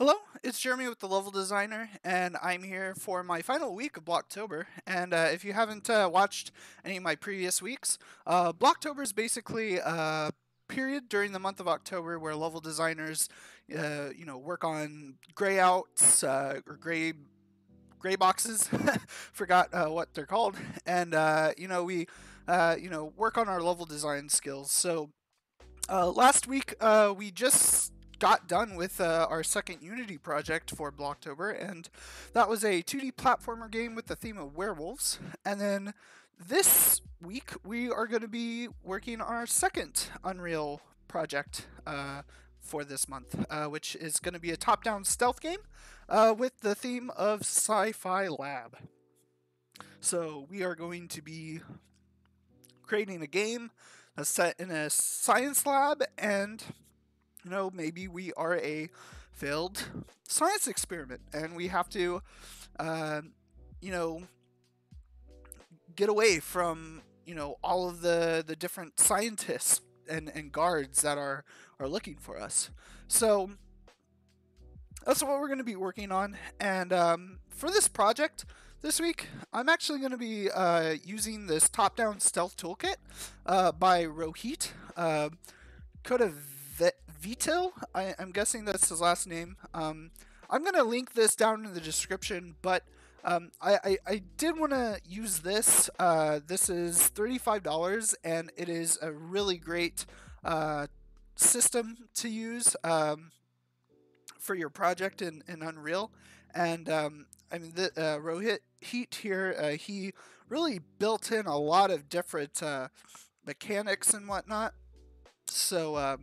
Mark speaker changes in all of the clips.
Speaker 1: Hello, it's Jeremy with the Level Designer, and I'm here for my final week of Blocktober. And if you haven't watched any of my previous weeks, Blocktober is basically a period during the month of October where level designers, work on gray outs or gray boxes. Forgot what they're called, and we work on our level design skills. So last week, we just got done with our second Unity project for Blocktober, and that was a 2D platformer game with the theme of werewolves. And then this week, we are going to be working on our second Unreal project for this month, which is going to be a top down stealth game with the theme of Sci Fi Lab. So, we are going to be creating a game set in a science lab, and maybe we are a failed science experiment and we have to uh, you know get away from all of the different scientists and guards that are looking for us. So that's what we're going to be working on. And for this project this week, I'm actually going to be using this top-down stealth toolkit by Rohit Vito. I'm guessing that's his last name. I'm going to link this down in the description, but I did want to use this. This is $35, and it is a really great system to use for your project in Unreal. And the Rohit Heat here, he really built in a lot of different mechanics and whatnot. So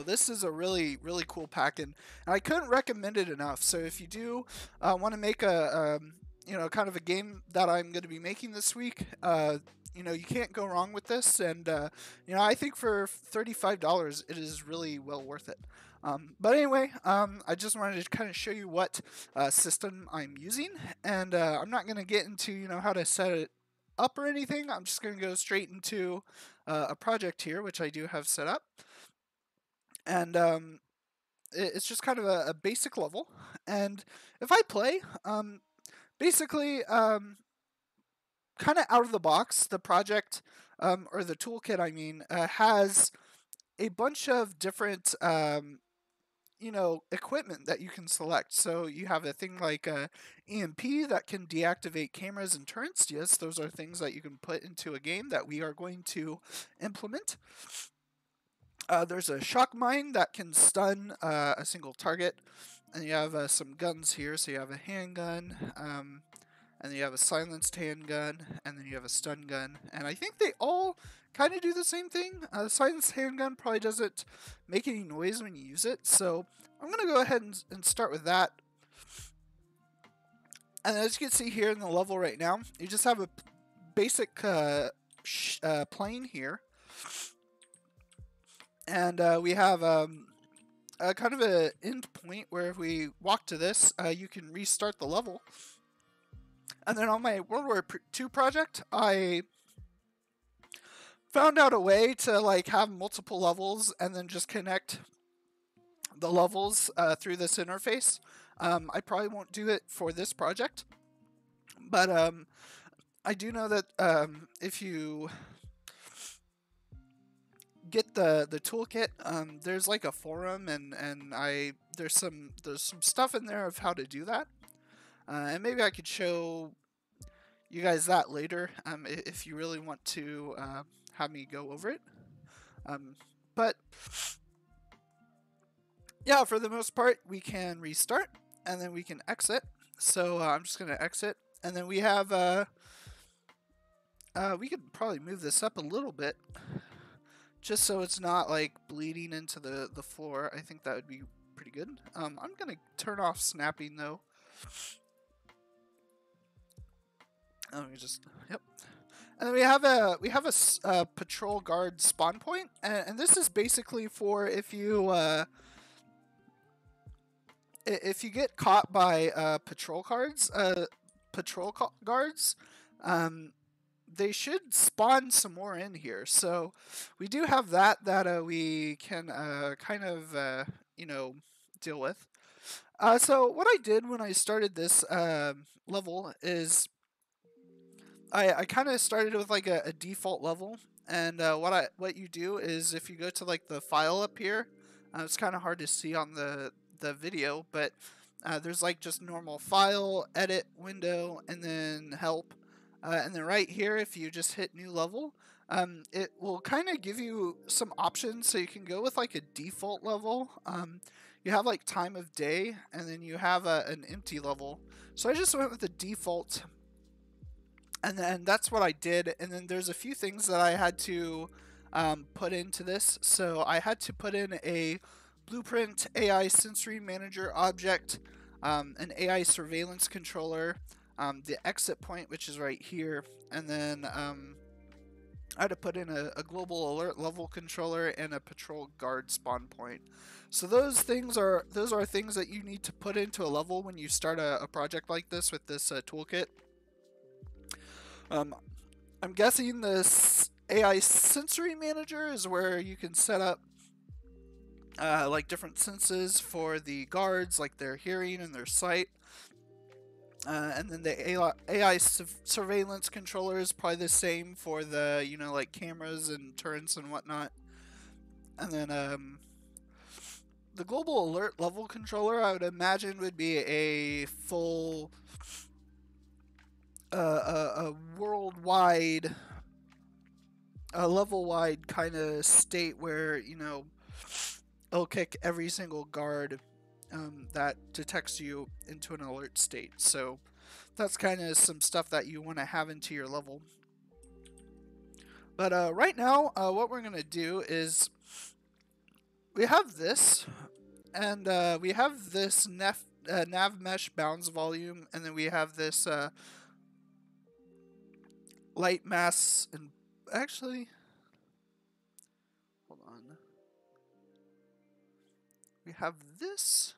Speaker 1: this is a really really cool pack, and I couldn't recommend it enough. So if you do want to make a kind of a game that I'm going to be making this week, you can't go wrong with this. And I think for $35 it is really well worth it. But anyway, I just wanted to kind of show you what system I'm using, and I'm not going to get into how to set it up or anything. I'm just going to go straight into a project here, which I do have set up. And it's just kind of a basic level. And if I play, basically, kind of out of the box, the project or the toolkit, I mean, has a bunch of different equipment that you can select. So you have a thing like EMP that can deactivate cameras and turrets. Yes, those are things that you can put into a game that we are going to implement. There's a shock mine that can stun a single target, and you have some guns here. So you have a handgun, and then you have a silenced handgun, and then you have a stun gun. And I think they all kind of do the same thing. The silenced handgun probably doesn't make any noise when you use it, so I'm going to go ahead and start with that. And as you can see here in the level right now, you just have a basic plane here. And we have a kind of an end point where if we walk to this, you can restart the level. And then on my World War II project, I found out a way to have multiple levels and then just connect the levels through this interface. I probably won't do it for this project, but I do know that if you get the toolkit, there's like a forum, and there's some stuff in there of how to do that, and maybe I could show you guys that later if you really want to have me go over it. But yeah, for the most part, we can restart and then we can exit. So I'm just gonna exit, and then we have we could probably move this up a little bit just so it's not like bleeding into the floor. I think that would be pretty good. I'm gonna turn off snapping though. Let me just, yep. And then we have a patrol guard spawn point, and this is basically for if you get caught by patrol guards, they should spawn some more in here. So we do have that we can kind of deal with. So what I did when I started this level is I kind of started with like a default level, and what you do is if you go to like the file up here, it's kind of hard to see on the video, but there's like just normal file, edit, window, and then help, and then right here if you just hit new level, it will kind of give you some options, so you can go with like a default level. You have like time of day, and then you have an empty level. So I just went with the default, and then that's what I did. And then there's a few things that I had to put into this. So I had to put in a blueprint AI sensory manager object, an AI surveillance controller, the exit point, which is right here, and then I had to put in a global alert level controller and a patrol guard spawn point. So those are things that you need to put into a level when you start a project like this with this toolkit. I'm guessing this AI sensory manager is where you can set up like different senses for the guards, like their hearing and their sight. And then the AI surveillance controller is probably the same for the, like cameras and turrets and whatnot. And then the global alert level controller, I would imagine, would be a full a worldwide, a level-wide kind of state where, it'll kick every single guard that detects you into an alert state. So that's kind of some stuff that you want to have into your level. But right now, what we're going to do is we have this, and we have this nav mesh bounds volume, and then we have this light mass, and actually, hold on. We have this.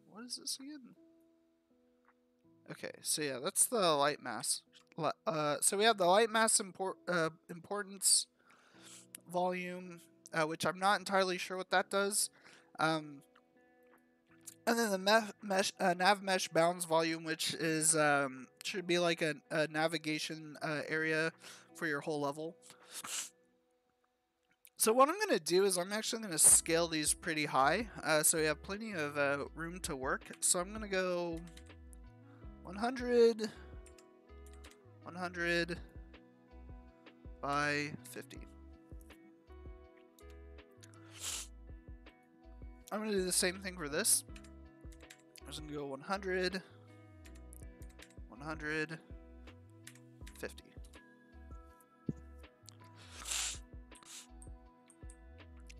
Speaker 1: What is this again? Okay, so yeah, that's the light mass. So we have the light mass importance volume, which I'm not entirely sure what that does. And then the nav mesh bounds volume, which is should be like a navigation area for your whole level. So what I'm going to do is I'm actually going to scale these pretty high, so we have plenty of room to work. So I'm going to go 100, 100 by 50. I'm going to do the same thing for this. I'm just going to go 100, 100, 50.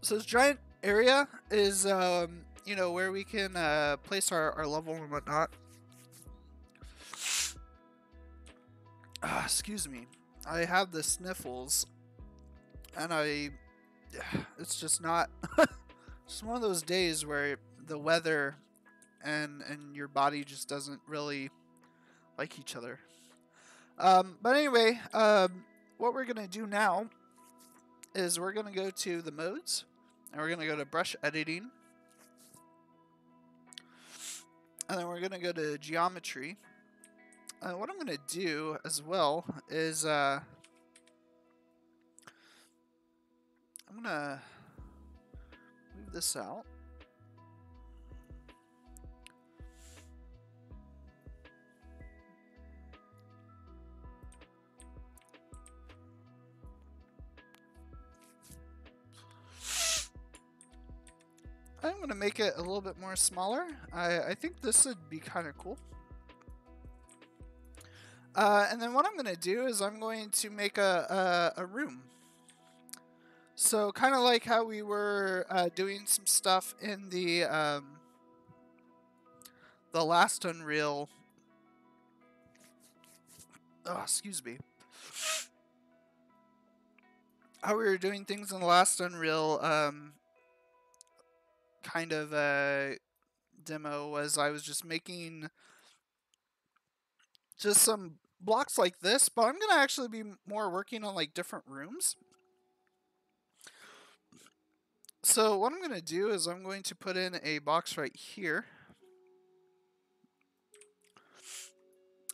Speaker 1: So this giant area is, where we can place our level and whatnot. Excuse me. I have the sniffles, and it's just not, it's one of those days where the weather and your body just doesn't really like each other. But anyway, what we're going to do now is we're going to go to the modes, and we're going to go to brush editing, and then we're going to go to geometry. What I'm going to do as well is I'm going to move this out. I'm going to make it a little bit more smaller. I think this would be kind of cool. And then what I'm going to do is I'm going to make a room. So kind of like how we were doing some stuff in the last Unreal. Oh, excuse me. How we were doing things in the last Unreal kind of demo was I was just making just some blocks like this, but I'm gonna actually be more working on like different rooms. So what I'm gonna do is I'm going to put in a box right here.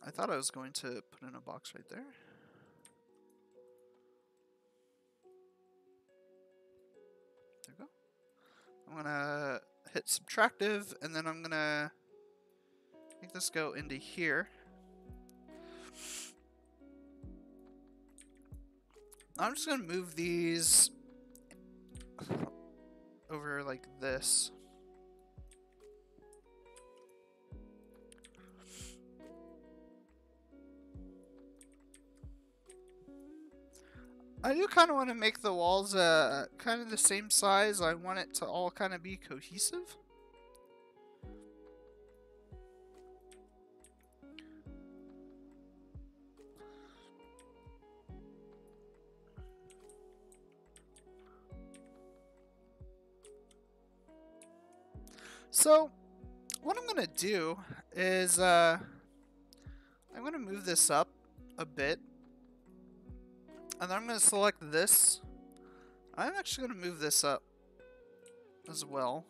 Speaker 1: I thought I was going to put in a box right there. There we go. I'm gonna hit subtractive, and then I'm gonna make this go into here. I'm just gonna move these over like this. I do kind of want to make the walls kind of the same size. I want it to all kind of be cohesive. So what I'm going to do is I'm going to move this up a bit. And then I'm going to select this. I'm actually going to move this up as well.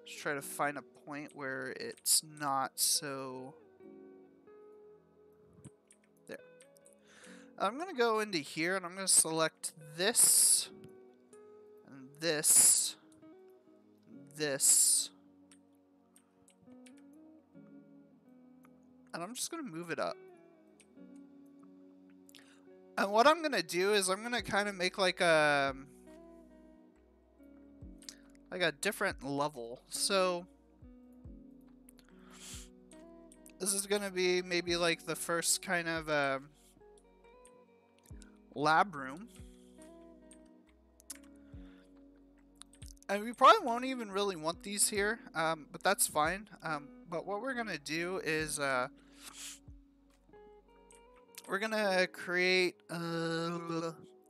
Speaker 1: Just try to find a point where it's not so... There. I'm going to go into here and I'm going to select this, and this, this. And I'm just going to move it up. And what I'm going to do is I'm going to kind of make like a different level. So this is going to be maybe like the first kind of lab room. And we probably won't even really want these here, but that's fine. But what we're going to do is we're going to create...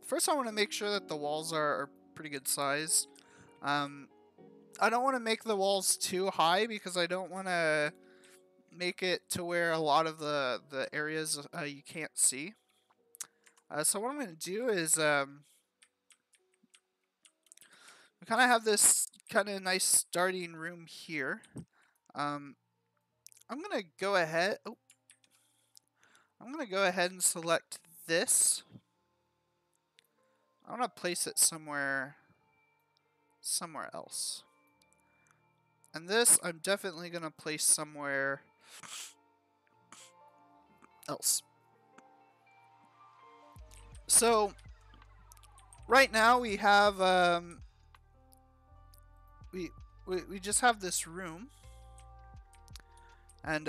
Speaker 1: first I want to make sure that the walls are pretty good size. I don't want to make the walls too high because I don't want to make it to where a lot of the areas you can't see. So what I'm going to do is... we kind of have this kind of nice starting room here. I'm going to go ahead... Oh. I'm going to go ahead and select this. I want to place it somewhere else. And this I'm definitely going to place somewhere else. So right now we have we just have this room, and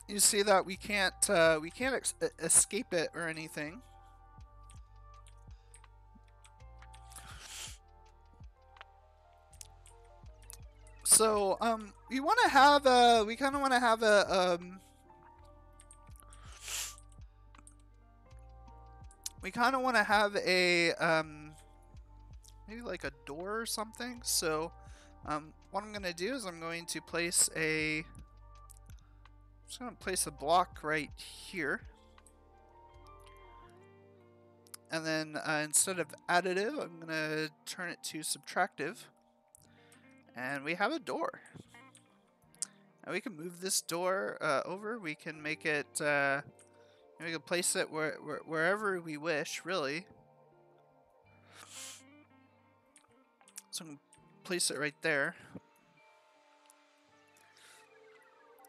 Speaker 1: you see that we can't escape it or anything. So we want to have we kind of want to have a we kind of want to have a maybe like a door or something. So what I'm going to do is I'm going to place a just going to place a block right here. And then instead of additive, I'm going to turn it to subtractive. And we have a door. And we can move this door over. We can make it, we can place it wherever we wish, really. So I'm going to place it right there.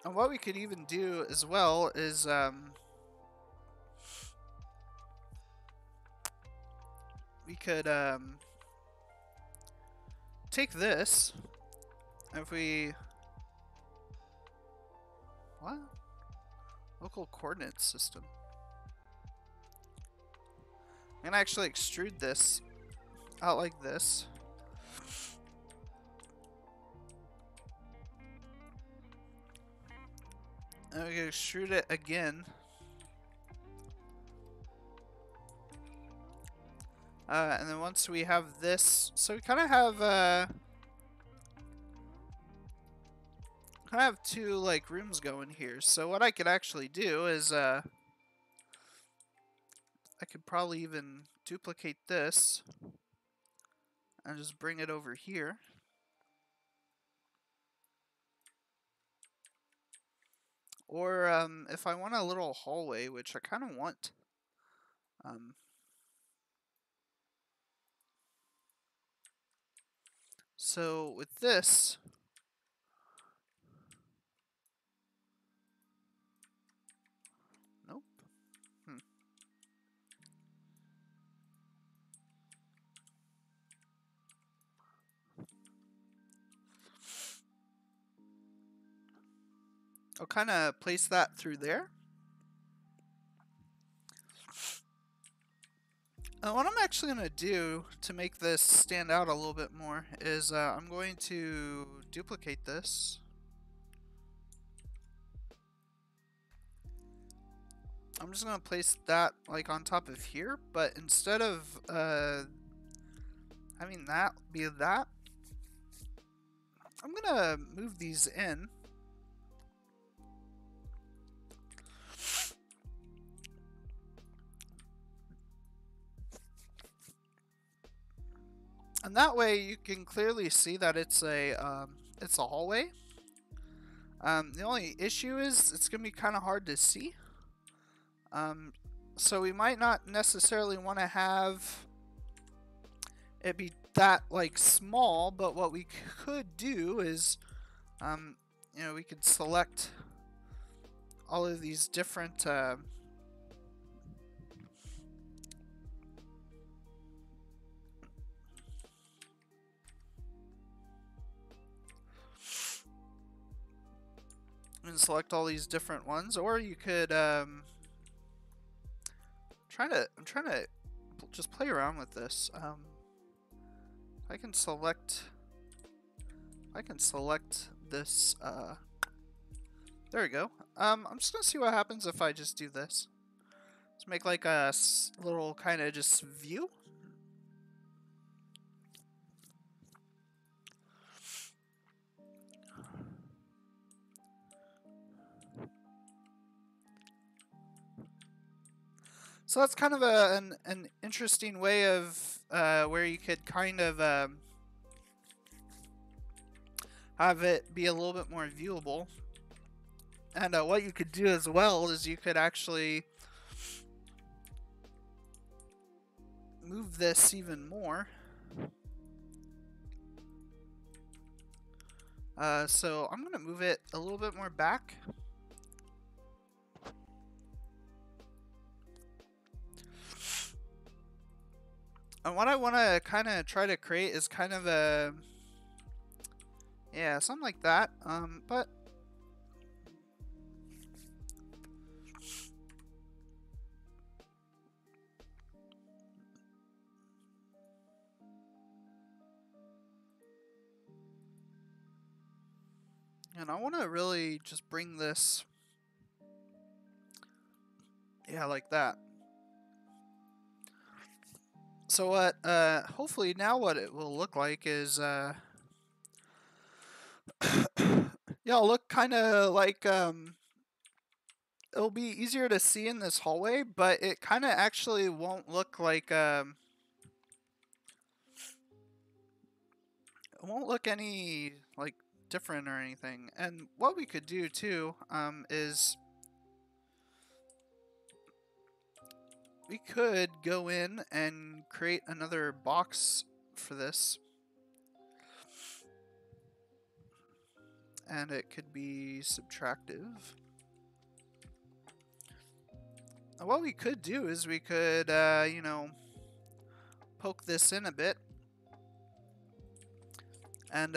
Speaker 1: And what we could even do as well is we could take this, if we... What? Local coordinate system. I'm gonna actually extrude this out like this. And we can extrude it again. And then once we have this, so we kind of have I have two like rooms going here, so what I could actually do is I could probably even duplicate this and just bring it over here. Or if I want a little hallway, which I kind of want, so with this, nope. I'll kind of place that through there. What I'm actually going to do to make this stand out a little bit more is I'm going to duplicate this. I'm just going to place that like on top of here, but instead of having that be that, I'm going to move these in. And that way you can clearly see that it's a hallway. The only issue is it's going to be kind of hard to see. So we might not necessarily want to have it be that like small, but what we could do is, you know, we could select all of these different and select all these different ones, or you could I'm trying to just play around with this. I can select this. There we go. I'm just gonna see what happens if I just do this. Let's make like a little kind of just view. So that's kind of an interesting way of where you could kind of have it be a little bit more viewable. And what you could do as well is you could actually move this even more. So I'm going to move it a little bit more back. And what I want to kind of try to create is kind of a, yeah, something like that. But and I want to really just bring this, yeah, like that. So what, hopefully now what it will look like is, yeah, it'll look kind of like, it'll be easier to see in this hallway, but it kind of actually won't look like, it won't look any, like, different or anything. And what we could do, too, is we could go in and create another box for this. And it could be subtractive. And what we could do is we could, you know, poke this in a bit. And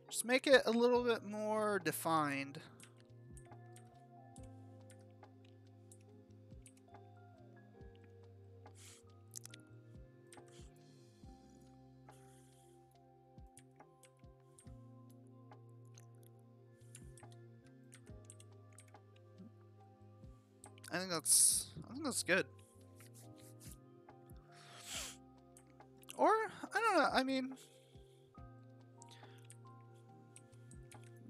Speaker 1: just make it a little bit more defined. I think that's good. Or I don't know. I mean,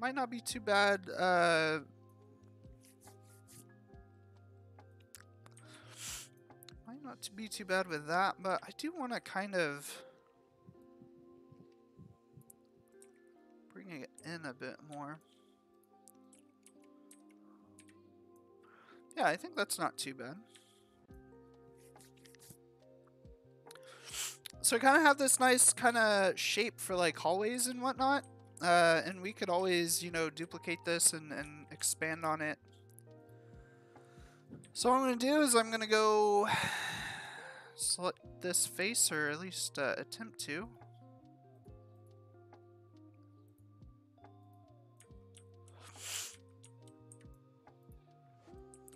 Speaker 1: might not be too bad. Might not be too bad with that, but I do want to kind of bring it in a bit more. Yeah, I think that's not too bad. So I kind of have this nice kind of shape for like hallways and whatnot. And we could always, you know, duplicate this and expand on it. So what I'm going to do is I'm going to go select this face, or at least attempt to.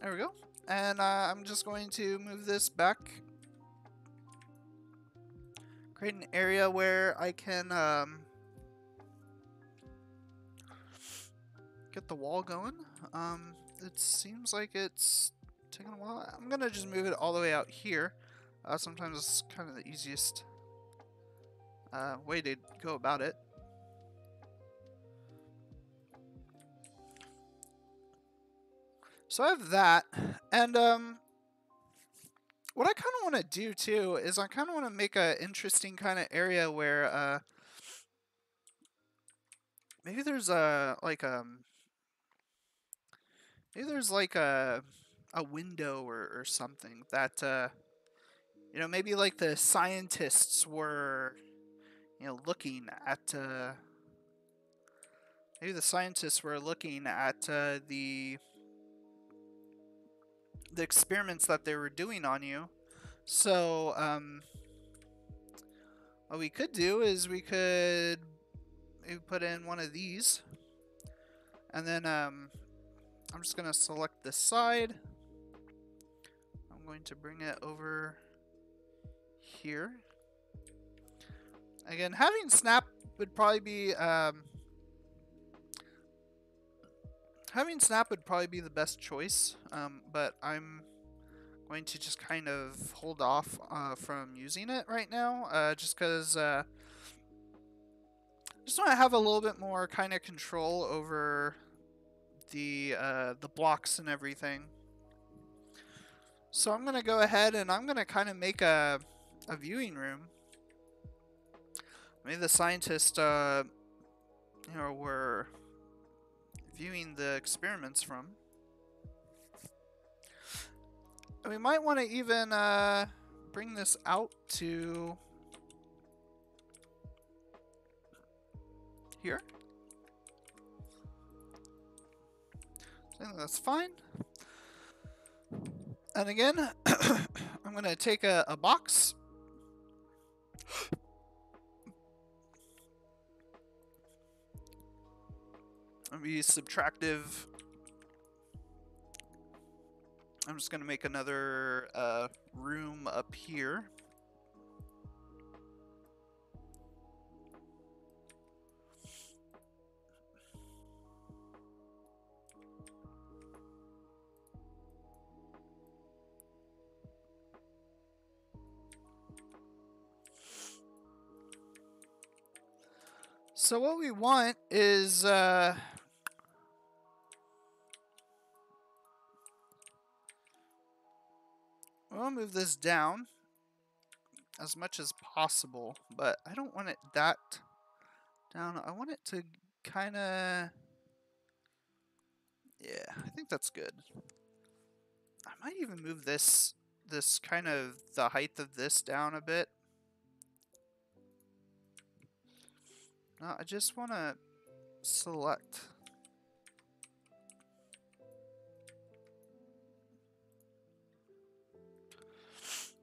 Speaker 1: There we go. And I'm just going to move this back. Create an area where I can get the wall going. It seems like it's taking a while. I'm going to just move it all the way out here. Sometimes it's kind of the easiest way to go about it. So I have that, and what I kind of want to do too is I kind of want to make an interesting kind of area where maybe there's a window or something that you know, maybe like the scientists were, you know, looking at maybe the scientists were looking at the experiments that they were doing on you. So what we could do is we could maybe put in one of these, and then I'm just gonna select this side. I'm going to bring it over here. Again, having snap would probably be the best choice, but I'm going to just kind of hold off from using it right now, just because I just want to have a little bit more kind of control over the blocks and everything. So I'm gonna go ahead and I'm gonna kind of make a viewing room. Maybe the scientists, you know, were viewing the experiments from. And we might want to even bring this out to here. I think that's fine. And again, I'm going to take a box. I'll be subtractive. I'm just going to make another room up here. So what we want is we'll move this down as much as possible, but I don't want it that down. I want it to kind of, yeah, I think that's good. I might even move this kind of the height of this down a bit. No, I just want to select.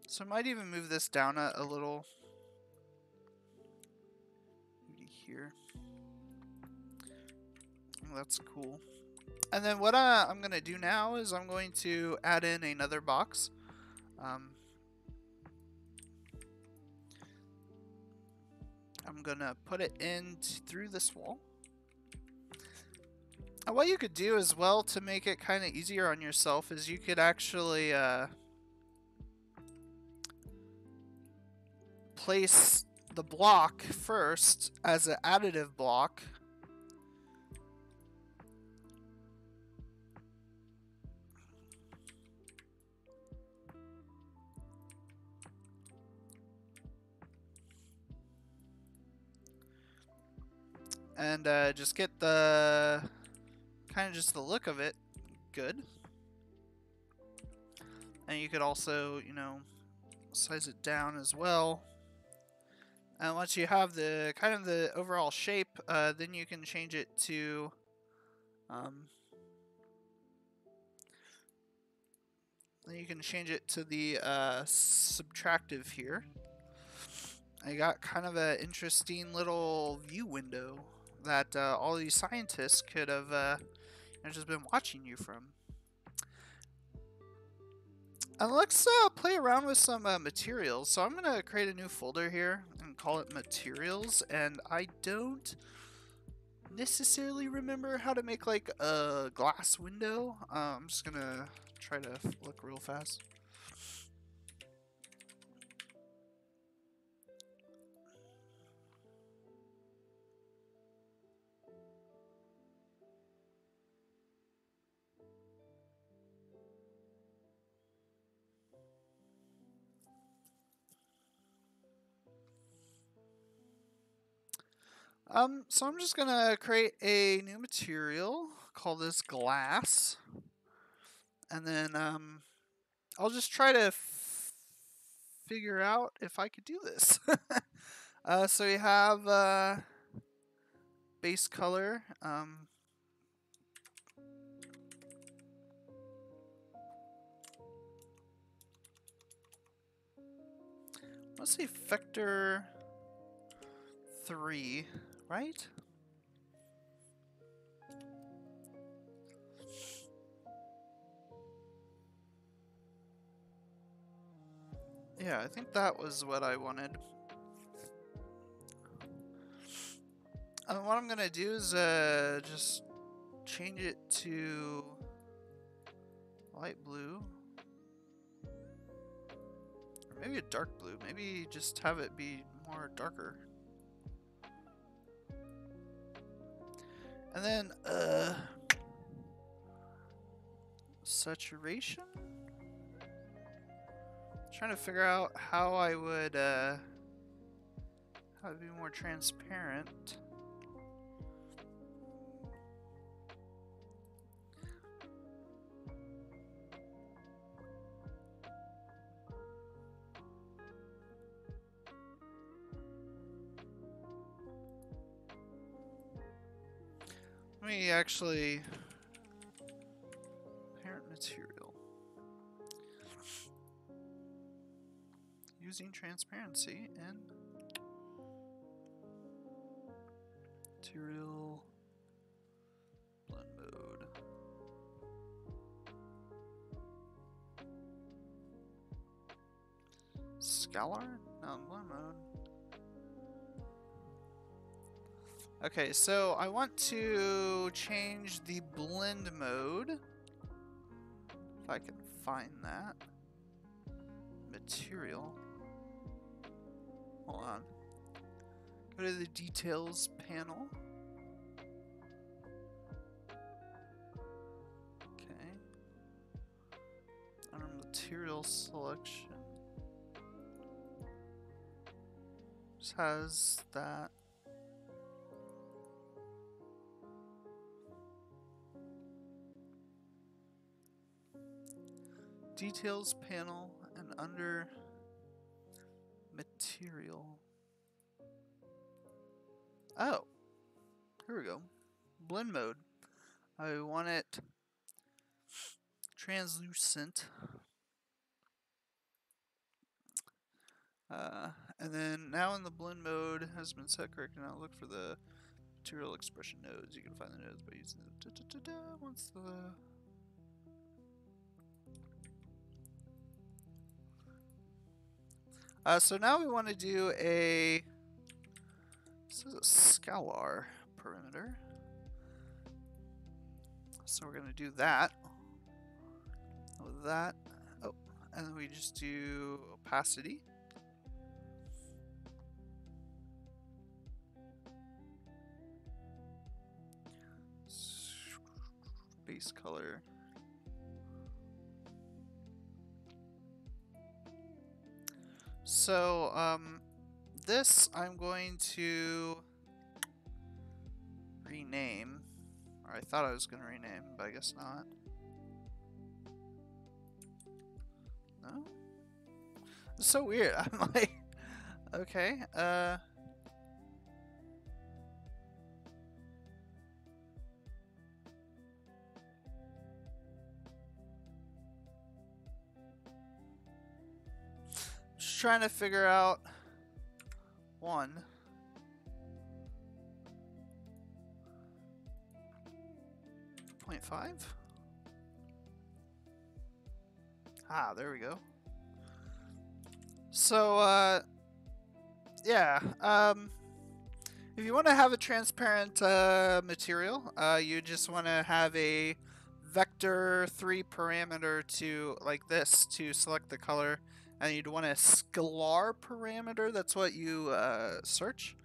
Speaker 1: So I might even move this down a little. Maybe here. Oh, that's cool. And then what I'm going to do now is I'm going to add in another box. I'm going to put it in through this wall. And what you could do as well to make it kind of easier on yourself is you could actually place the block first as an additive block. and just get the kind of just the look of it good. And you could also, you know, size it down as well. And once you have the kind of the overall shape, then you can change it to the subtractive here. I got kind of an interesting little view window that all these scientists could have just been watching you from. And let's play around with some materials. So I'm going to create a new folder here and call it materials. And I don't necessarily remember how to make like a glass window. I'm just going to try to look real fast. So I'm just gonna create a new material, call this glass, and then I'll just try to figure out if I could do this. So we have base color. Let's see, vector 3, right? Yeah, I think that was what I wanted. And what I'm gonna do is just change it to light blue. Or maybe a dark blue. Maybe just have it be more darker. And then saturation. Trying to figure out how I would how to be more transparent. Let me actually parent material. Using transparency and material blend mode. Scalar? No, blend mode. Okay, so I want to change the blend mode. If I can find that. Material. Hold on. Go to the details panel. Okay. Under material selection. Just has that. Details panel and under material. Oh, here we go. Blend mode. I want it translucent. And then now in the blend mode has been set correct. Now look for the material expression nodes. You can find the nodes by using the once the so now we want to do a, this is a scalar perimeter. So we're going to do that. With that. Oh, and then we just do opacity. Base color. So, this I'm going to Or I thought I was going to rename, but I guess not. No? It's so weird. I'm like, okay, just trying to figure out 1.5. Ah, there we go. So, yeah, if you want to have a transparent material, you just want to have a vector 3 parameter to, like this, to select the color, and you'd want a scalar parameter, that's what you search.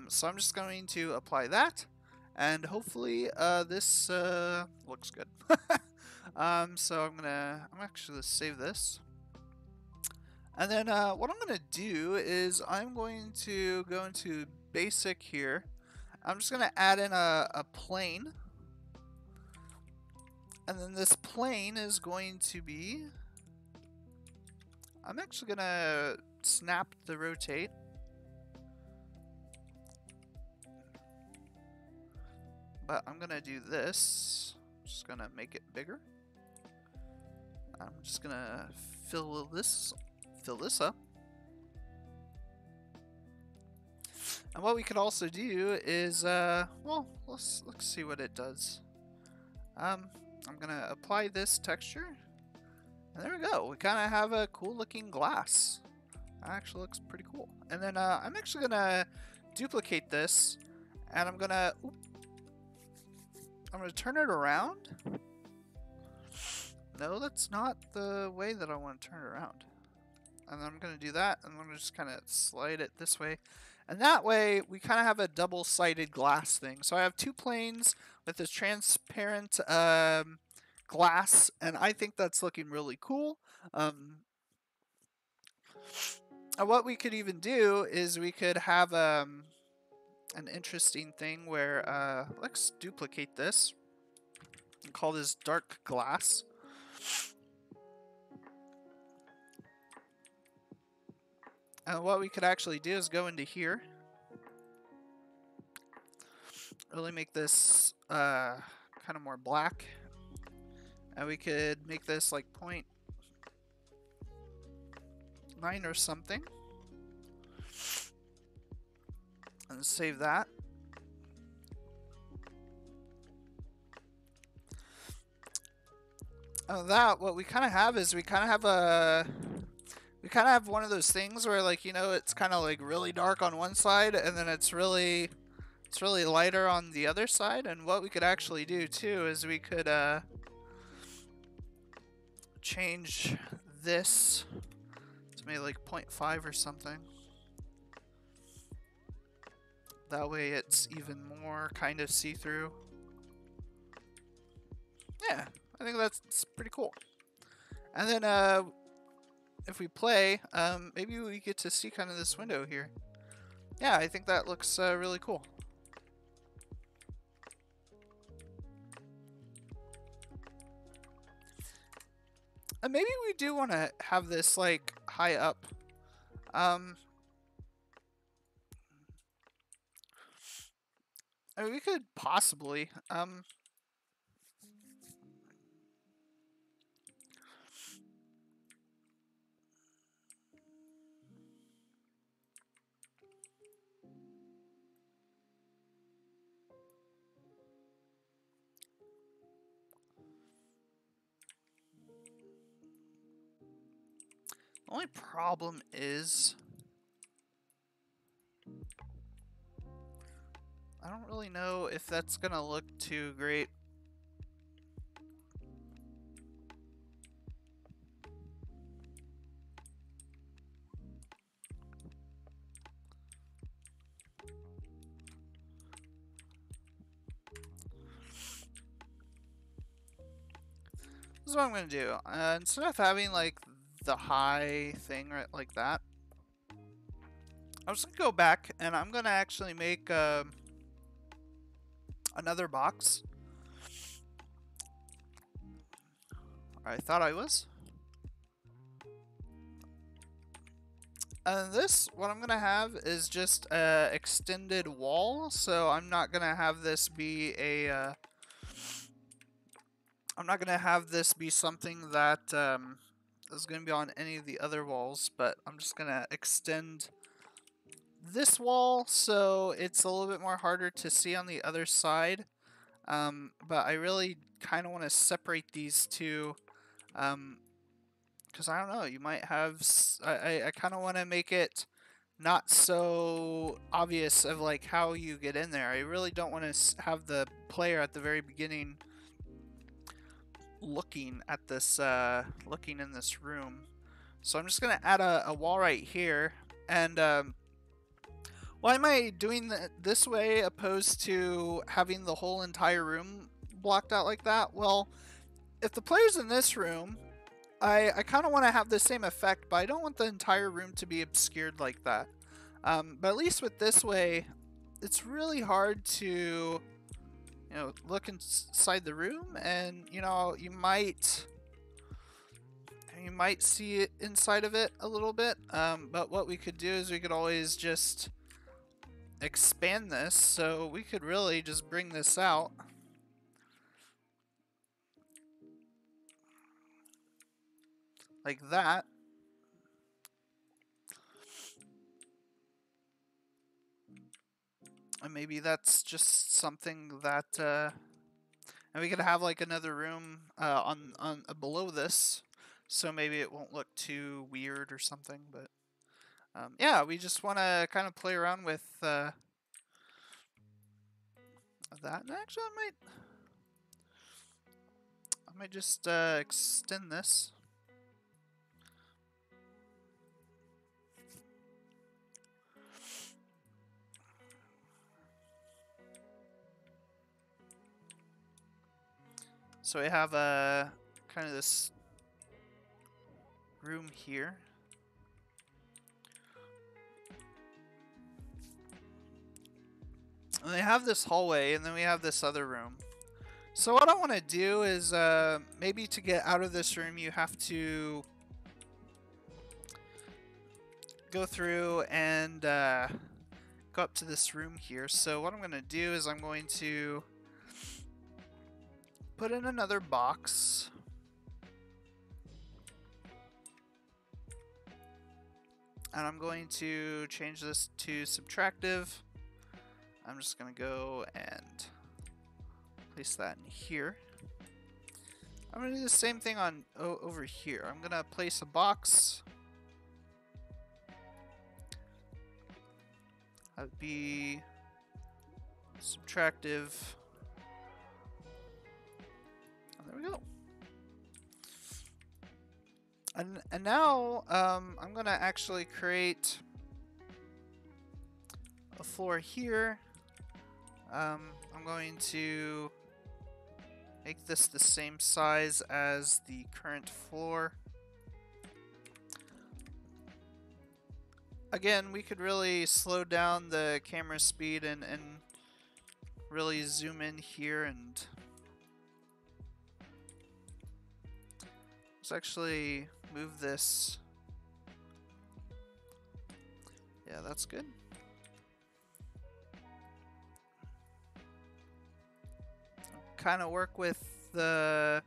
Speaker 1: So I'm just going to apply that, and hopefully this looks good. So I'm actually going to save this. And then what I'm going to do is I'm going to go into basic here. I'm just going to add in a plane. And then this plane is going to be, I'm actually going to snap the rotate. But I'm going to do this. I'm just going to make it bigger. I'm just going to fill this up. And what we could also do is, well, let's see what it does. I'm gonna apply this texture, and there we go. We kind of have a cool looking glass. That actually looks pretty cool. And then I'm actually gonna duplicate this, and I'm gonna turn it around. No, that's not the way that I want to turn it around. And then I'm going to do that, and I'm going to just kind of slide it this way. And that way, we kind of have a double-sided glass thing. So I have two planes with this transparent glass, and I think that's looking really cool. And what we could even do is we could have an interesting thing where, let's duplicate this and call this dark glass. And what we could actually do is go into here, really make this kind of more black, and we could make this like 0.9 or something, and save that. And what we kind of have is we kind of have one of those things where, like, you know, it's kind of like really dark on one side, and then it's really lighter on the other side. And what we could actually do too is we could change this to maybe like 0.5 or something. That way it's even more kind of see-through. Yeah, I think that's pretty cool. And then if we play, maybe we get to see kind of this window here. Yeah, I think that looks really cool. And maybe we do want to have this like high up. I mean, we could possibly. The only problem is I don't really know if that's gonna look too great. This is what I'm gonna do. Instead of having like the high thing right like that, I'm just gonna go back and I'm gonna actually make another box. I thought I was. And this, what I'm gonna have is just a extended wall. So I'm not gonna have this be a. I'm not gonna have this be something that is gonna be on any of the other walls, but I'm just gonna extend this wall so it's a little bit more harder to see on the other side. But I really kind of want to separate these two. Because I don't know, you might have. I kind of want to make it not so obvious of like how you get in there. I really don't want to have the player at the very beginning looking at this, looking in this room. So I'm just gonna add a wall right here, and why am I doing this way opposed to having the whole entire room blocked out like that? Well, if the player's in this room, I kind of want to have the same effect, but I don't want the entire room to be obscured like that. But at least with this way, it's really hard to, look inside the room, and you might see it inside of it a little bit. But what we could do is we could always just expand this, so we could really just bring this out. Like that. And maybe that's just something that, and we could have like another room on below this, so maybe it won't look too weird or something. But yeah, we just want to kind of play around with that. And actually, I might just extend this. So we have kind of this room here. And they have this hallway, and then we have this other room. So what I want to do is maybe to get out of this room, you have to go through and go up to this room here. So what I'm going to do is I'm going to put in another box. And I'm going to change this to subtractive. I'm just going to go and place that in here. I'm going to do the same thing on over here. I'm going to place a box. That would be subtractive. And there we go. And now I'm going to actually create a floor here. I'm going to make this the same size as the current floor. Again, we could really slow down the camera speed and really zoom in here, and let's actually move this. Yeah, that's good. Kind of work with the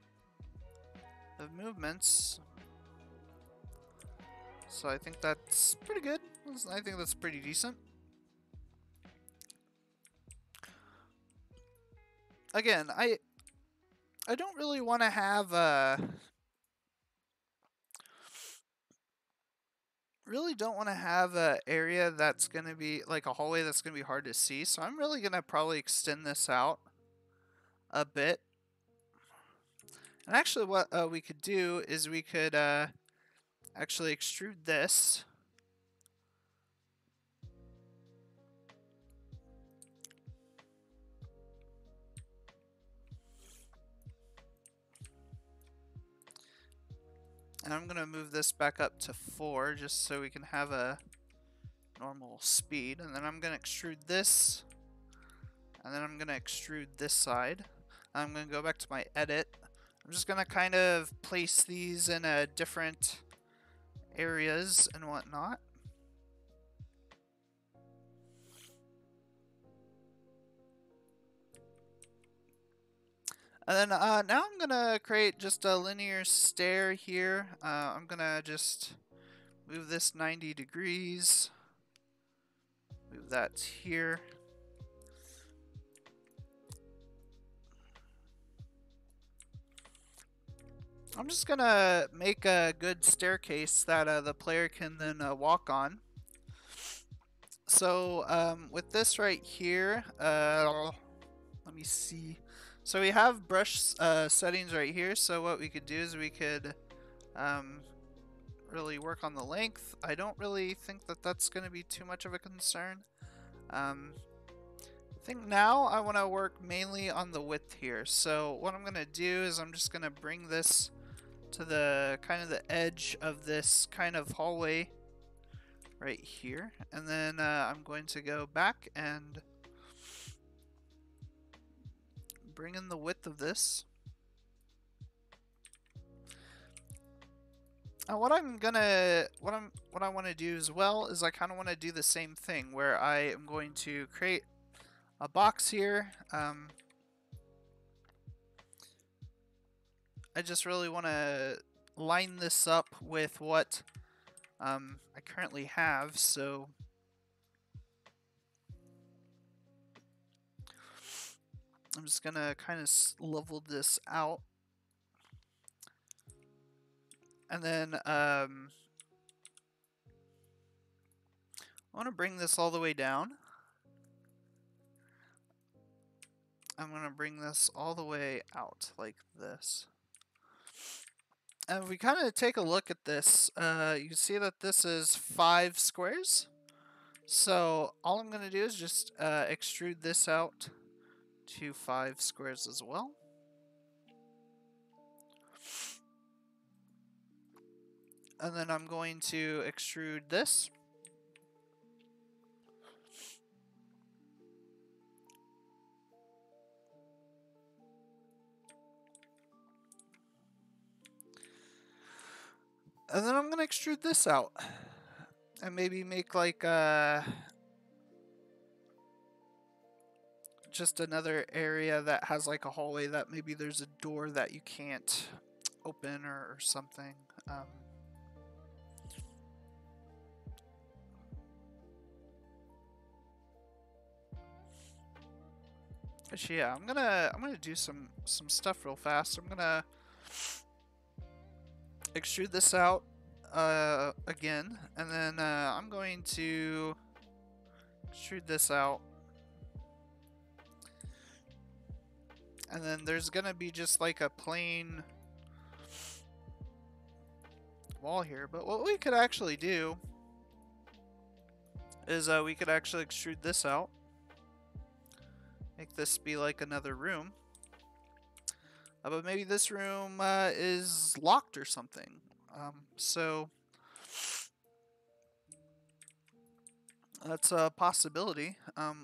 Speaker 1: movements. So I think that's pretty good. I think that's pretty decent. Again, I don't really want to have really don't want to have a area that's going to be like a hallway that's going to be hard to see. So I'm really going to probably extend this out a bit. And actually what we could do is we could actually extrude this. And I'm going to move this back up to 4 just so we can have a normal speed. And then I'm going to extrude this. And then I'm going to extrude this side. I'm going to go back to my edit. I'm just gonna kind of place these in different areas and whatnot. And then now I'm gonna create just a linear stair here. I'm gonna just move this 90 degrees. Move that here. I'm just gonna make a good staircase that the player can then walk on. So with this right here, let me see. So we have brush settings right here. So what we could do is we could really work on the length. I don't really think that that's going to be too much of a concern. I think now I want to work mainly on the width here. So what I'm going to do is I'm just going to bring this to the kind of the edge of this kind of hallway right here. And then I'm going to go back and bring in the width of this. What I want to do as well is I kind of want to do the same thing where I am going to create a box here. I just really want to line this up with what I currently have, so I'm just gonna kind of level this out. And then I want to bring this all the way down. I'm going to bring this all the way out like this. And if we kind of take a look at this, you can see that this is 5 squares. So all I'm going to do is just extrude this out to 5 squares as well. And then I'm going to extrude this. And then I'm going to extrude this out. And maybe make like just another area that has like a hallway that maybe there's a door that you can't open or something. Actually, yeah, I'm gonna do some stuff real fast. I'm gonna extrude this out again, and then I'm going to extrude this out, and then there's gonna be just like a plain wall here. But what we could actually do is we could actually extrude this out, make this be like another room. But maybe this room is locked or something. So that's a possibility.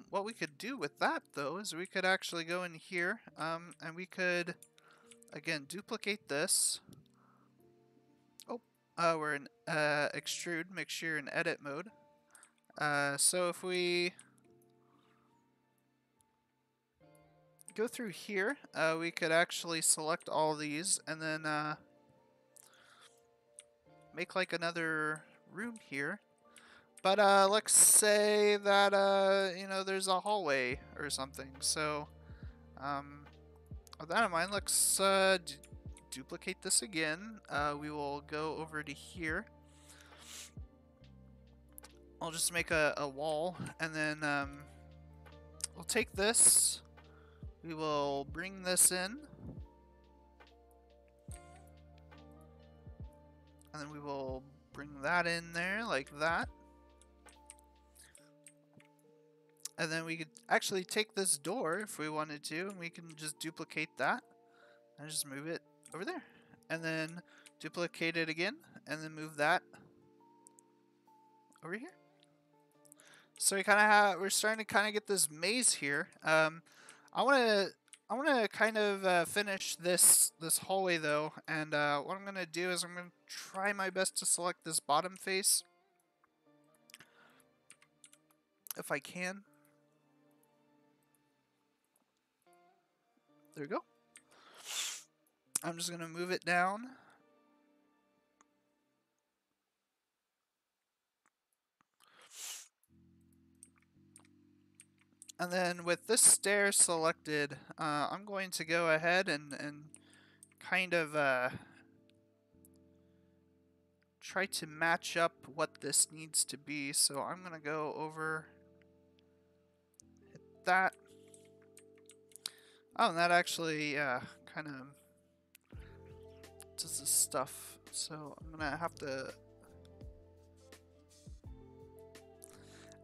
Speaker 1: What we could do with that, though, is we could actually go in here and we could, again, duplicate this. Oh, we're in extrude. Make sure you're in edit mode. So if we go through here, we could actually select all these and then make like another room here. But let's say that you know, there's a hallway or something. So with that in mind, let's duplicate this again. We will go over to here. I'll just make a wall, and then we'll take this. We will bring this in. And then we will bring that in there like that. And then we could actually take this door if we wanted to, and we can just duplicate that and just move it over there. And then duplicate it again, and then move that over here. So we kind of we're starting to kind of get this maze here. I want I want to kind of finish this hallway though, and what I'm gonna do is I'm gonna try my best to select this bottom face if I can. There we go. I'm just gonna move it down. And then with this stair selected, I'm going to go ahead and kind of try to match up what this needs to be. So I'm going to go over, hit that. Oh, and that actually kind of does this stuff. So I'm going to have to...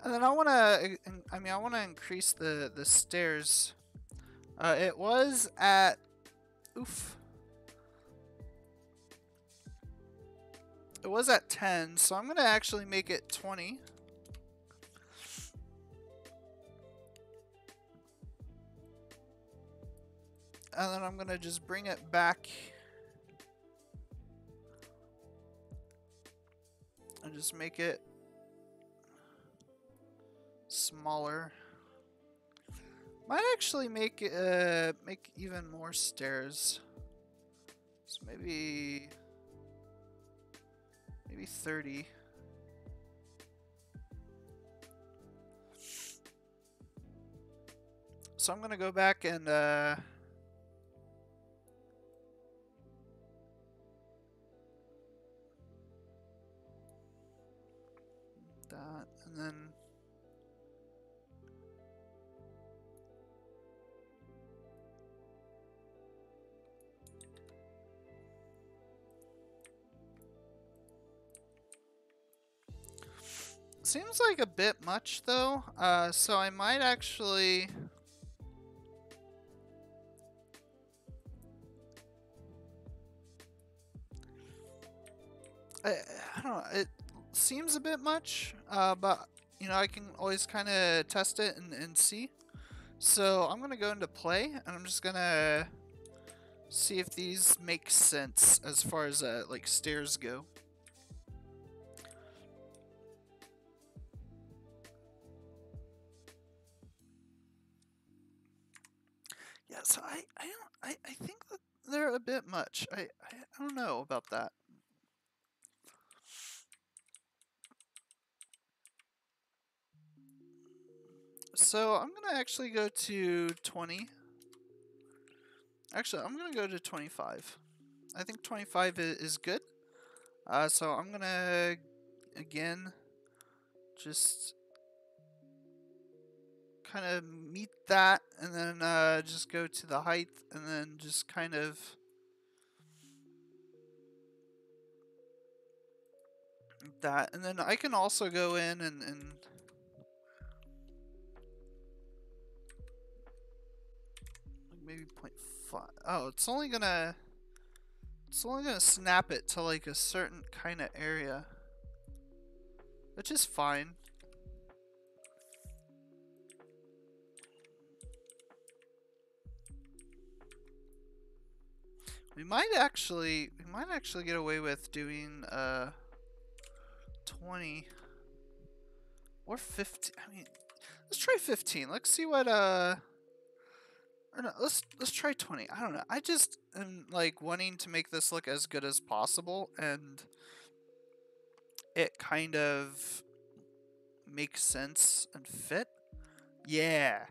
Speaker 1: And then I want to increase the stairs. It was at... Oof. It was at 10, so I'm going to actually make it 20. And then I'm going to just bring it back. And just make it smaller. Might actually make even more stairs. So maybe 30. So I'm gonna go back and that, and then seems like a bit much though, so I might actually... I don't know, it seems a bit much, but you know, I can always kind of test it and see. So I'm gonna go into play, and I'm just gonna see if these make sense as far as like stairs go. Yeah, so I think that they're a bit much. I don't know about that. So I'm gonna actually go to 20. Actually, I'm gonna go to 25. I think 25 is good. So I'm gonna again just kind of meet that, and then just go to the height, and then just kind of that, and then I can also go in and maybe 0.5. Oh, it's only gonna snap it to like a certain kind of area, which is fine. We might actually get away with doing 20 or 15. I mean, let's try 15. Let's see what or no, let's try 20. I don't know. I just am like wanting to make this look as good as possible, and it kind of makes sense and fit. Yeah.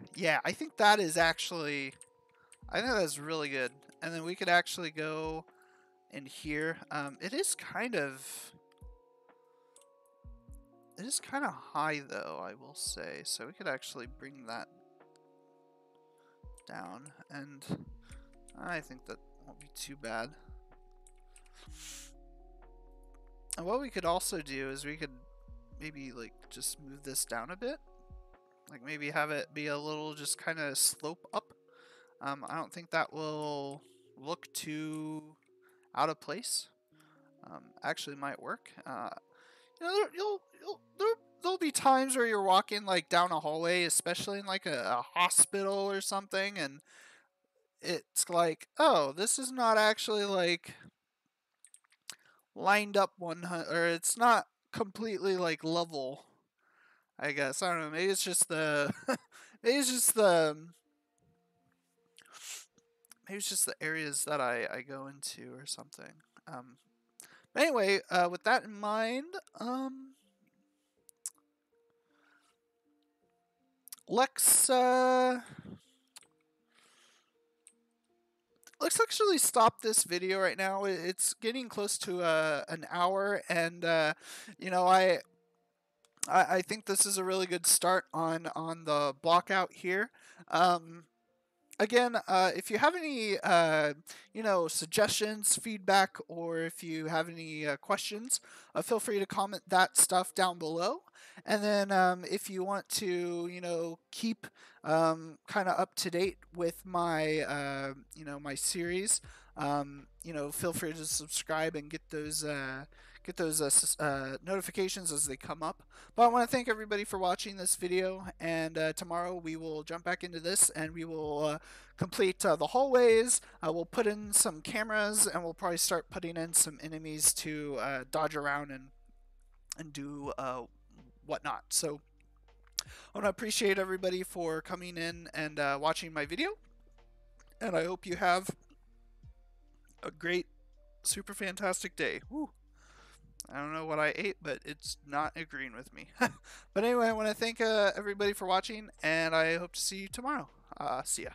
Speaker 1: I think that is actually, I think that's really good. And then we could actually go in here. It is kind of high though, I will say. So we could actually bring that down, and I think that won't be too bad. And what we could also do is we could maybe like just move this down a bit. Like maybe have it be a little just kind of slope up. I don't think that will look too out of place. Actually might work. You know, there'll be times where you're walking like down a hallway, especially in like a hospital or something, and it's like, oh, this is not actually like lined up 100, or it's not completely like level. I guess I don't know. Maybe it's just the, maybe it's just the, maybe it's just the areas that I go into or something. But anyway, with that in mind, let's let's actually stop this video right now. It's getting close to an hour, and you know, I think this is a really good start on the block out here. Again, if you have any, you know, suggestions, feedback, or if you have any questions, feel free to comment that stuff down below. And then if you want to, you know, keep kind of up to date with my, you know, my series, you know, feel free to subscribe and get those notifications as they come up. But I want to thank everybody for watching this video, and tomorrow we will jump back into this and we will complete the hallways. We'll put in some cameras, and we'll probably start putting in some enemies to dodge around and do whatnot. So I want to appreciate everybody for coming in and watching my video, and I hope you have a great, super fantastic day. Woo. I don't know what I ate, but it's not agreeing with me. But anyway, I want to thank everybody for watching, and I hope to see you tomorrow. See ya.